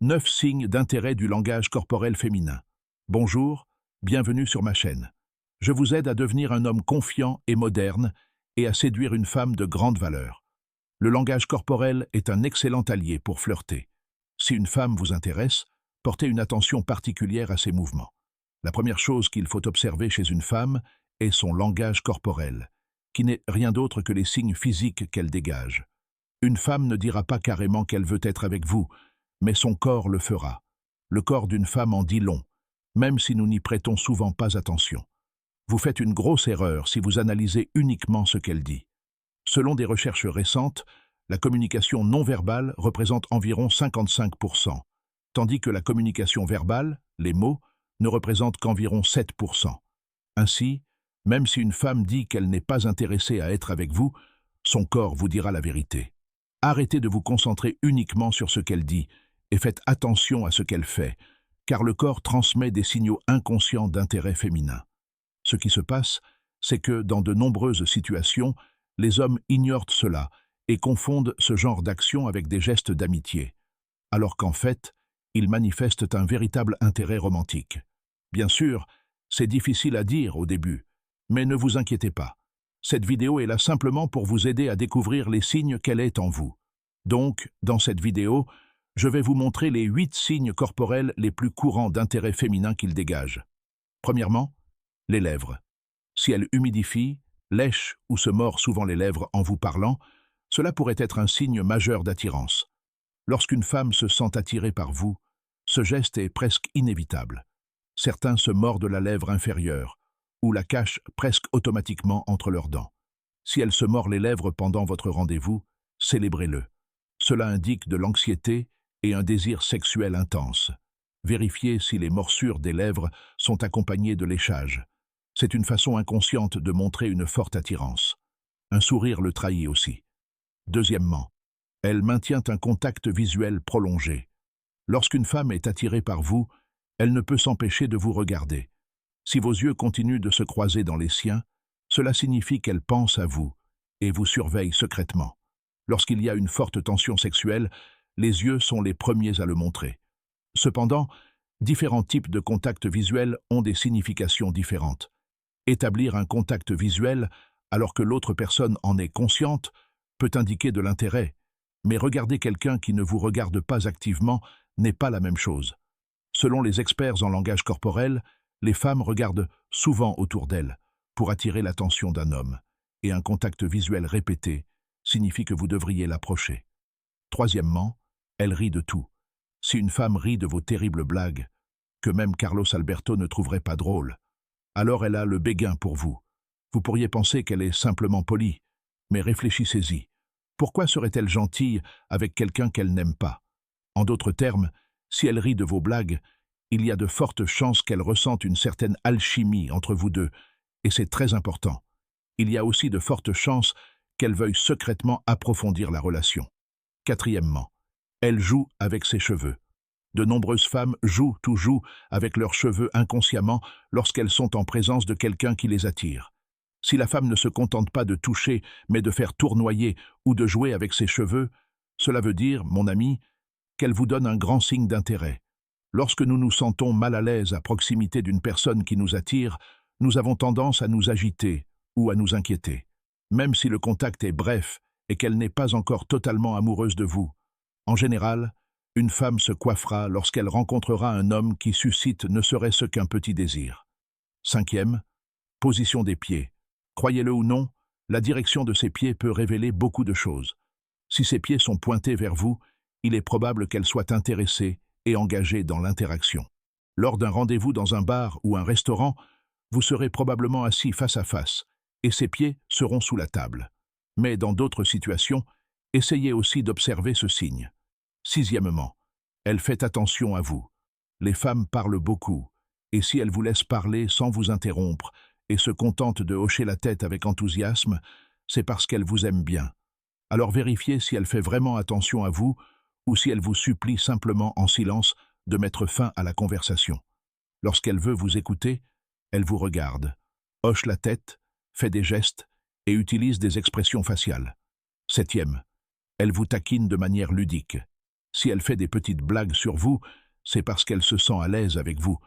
9 signes d'intérêt du langage corporel féminin. Bonjour, bienvenue sur ma chaîne. Je vous aide à devenir un homme confiant et moderne et à séduire une femme de grande valeur. Le langage corporel est un excellent allié pour flirter. Si une femme vous intéresse, portez une attention particulière à ses mouvements. La première chose qu'il faut observer chez une femme est son langage corporel, qui n'est rien d'autre que les signes physiques qu'elle dégage. Une femme ne dira pas carrément qu'elle veut être avec vous, mais son corps le fera. Le corps d'une femme en dit long, même si nous n'y prêtons souvent pas attention. Vous faites une grosse erreur si vous analysez uniquement ce qu'elle dit. Selon des recherches récentes, la communication non verbale représente environ 55%, tandis que la communication verbale, les mots, ne représente qu'environ 7%. Ainsi, même si une femme dit qu'elle n'est pas intéressée à être avec vous, son corps vous dira la vérité. Arrêtez de vous concentrer uniquement sur ce qu'elle dit et faites attention à ce qu'elle fait, car le corps transmet des signaux inconscients d'intérêt féminin. Ce qui se passe, c'est que, dans de nombreuses situations, les hommes ignorent cela et confondent ce genre d'action avec des gestes d'amitié, alors qu'en fait, ils manifestent un véritable intérêt romantique. Bien sûr, c'est difficile à dire au début, mais ne vous inquiétez pas. Cette vidéo est là simplement pour vous aider à découvrir les signes qu'elle est en vous. Donc, dans cette vidéo, je vais vous montrer les 8 signes corporels les plus courants d'intérêt féminin qu'ils dégagent. Premièrement, les lèvres. Si elle humidifie, lèche ou se mord souvent les lèvres en vous parlant, cela pourrait être un signe majeur d'attirance. Lorsqu'une femme se sent attirée par vous, ce geste est presque inévitable. Certains se mordent la lèvre inférieure, ou la cachent presque automatiquement entre leurs dents. Si elle se mord les lèvres pendant votre rendez-vous, célébrez-le. Cela indique de l'anxiété et un désir sexuel intense. Vérifiez si les morsures des lèvres sont accompagnées de léchage. C'est une façon inconsciente de montrer une forte attirance. Un sourire le trahit aussi. Deuxièmement, elle maintient un contact visuel prolongé. Lorsqu'une femme est attirée par vous, elle ne peut s'empêcher de vous regarder. Si vos yeux continuent de se croiser dans les siens, cela signifie qu'elle pense à vous et vous surveille secrètement. Lorsqu'il y a une forte tension sexuelle, les yeux sont les premiers à le montrer. Cependant, différents types de contacts visuels ont des significations différentes. Établir un contact visuel alors que l'autre personne en est consciente peut indiquer de l'intérêt, mais regarder quelqu'un qui ne vous regarde pas activement n'est pas la même chose. Selon les experts en langage corporel, les femmes regardent souvent autour d'elles pour attirer l'attention d'un homme, et un contact visuel répété signifie que vous devriez l'approcher. Troisièmement, elle rit de tout. Si une femme rit de vos terribles blagues, que même Carlos Alberto ne trouverait pas drôle, alors elle a le béguin pour vous. Vous pourriez penser qu'elle est simplement polie, mais réfléchissez-y. Pourquoi serait-elle gentille avec quelqu'un qu'elle n'aime pas? En d'autres termes, si elle rit de vos blagues, il y a de fortes chances qu'elle ressente une certaine alchimie entre vous deux, et c'est très important. Il y a aussi de fortes chances qu'elle veuille secrètement approfondir la relation. Quatrièmement, elle joue avec ses cheveux. De nombreuses femmes jouent avec leurs cheveux inconsciemment lorsqu'elles sont en présence de quelqu'un qui les attire. Si la femme ne se contente pas de toucher, mais de faire tournoyer ou de jouer avec ses cheveux, cela veut dire, mon ami, qu'elle vous donne un grand signe d'intérêt. Lorsque nous nous sentons mal à l'aise à proximité d'une personne qui nous attire, nous avons tendance à nous agiter ou à nous inquiéter. Même si le contact est bref et qu'elle n'est pas encore totalement amoureuse de vous. En général, une femme se coiffera lorsqu'elle rencontrera un homme qui suscite ne serait-ce qu'un petit désir. Cinquième, position des pieds. Croyez-le ou non, la direction de ses pieds peut révéler beaucoup de choses. Si ses pieds sont pointés vers vous, il est probable qu'elle soit intéressée et engagée dans l'interaction. Lors d'un rendez-vous dans un bar ou un restaurant, vous serez probablement assis face à face, et ses pieds seront sous la table. Mais dans d'autres situations, essayez aussi d'observer ce signe. Sixièmement, elle fait attention à vous. Les femmes parlent beaucoup, et si elles vous laissent parler sans vous interrompre et se contentent de hocher la tête avec enthousiasme, c'est parce qu'elles vous aiment bien. Alors vérifiez si elle fait vraiment attention à vous ou si elle vous supplie simplement en silence de mettre fin à la conversation. Lorsqu'elle veut vous écouter, elle vous regarde, hoche la tête, fait des gestes et utilise des expressions faciales. Septième, elle vous taquine de manière ludique. Si elle fait des petites blagues sur vous, c'est parce qu'elle se sent à l'aise avec vous.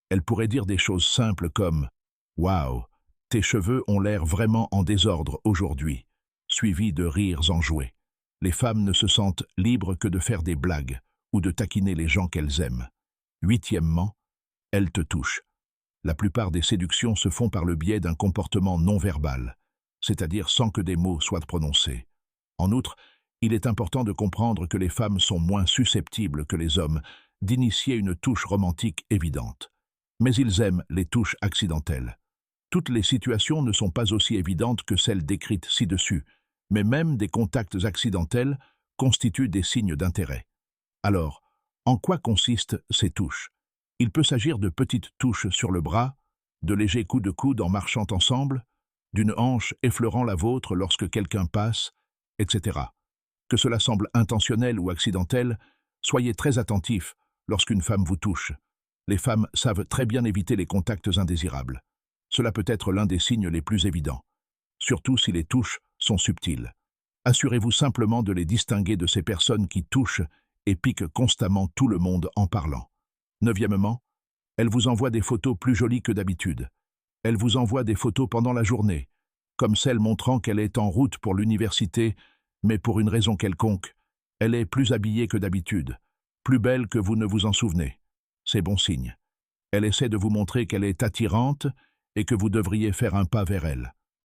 Elle pourrait dire des choses simples comme « Waouh, tes cheveux ont l'air vraiment en désordre aujourd'hui », suivi de rires enjoués. Les femmes ne se sentent libres que de faire des blagues ou de taquiner les gens qu'elles aiment. Huitièmement, elles te touchent. La plupart des séductions se font par le biais d'un comportement non verbal, c'est-à-dire sans que des mots soient prononcés. En outre, il est important de comprendre que les femmes sont moins susceptibles que les hommes d'initier une touche romantique évidente. Mais ils aiment les touches accidentelles. Toutes les situations ne sont pas aussi évidentes que celles décrites ci-dessus, mais même des contacts accidentels constituent des signes d'intérêt. Alors, en quoi consistent ces touches? Il peut s'agir de petites touches sur le bras, de légers coups de coude en marchant ensemble, d'une hanche effleurant la vôtre lorsque quelqu'un passe, etc. Que cela semble intentionnel ou accidentel, soyez très attentif lorsqu'une femme vous touche. Les femmes savent très bien éviter les contacts indésirables. Cela peut être l'un des signes les plus évidents, surtout si les touches sont subtiles. Assurez-vous simplement de les distinguer de ces personnes qui touchent et piquent constamment tout le monde en parlant. Neuvièmement, elle vous envoie des photos plus jolies que d'habitude. Elle vous envoie des photos pendant la journée, comme celle montrant qu'elle est en route pour l'université, mais pour une raison quelconque, elle est plus habillée que d'habitude, plus belle que vous ne vous en souvenez. C'est bon signe. Elle essaie de vous montrer qu'elle est attirante et que vous devriez faire un pas vers elle.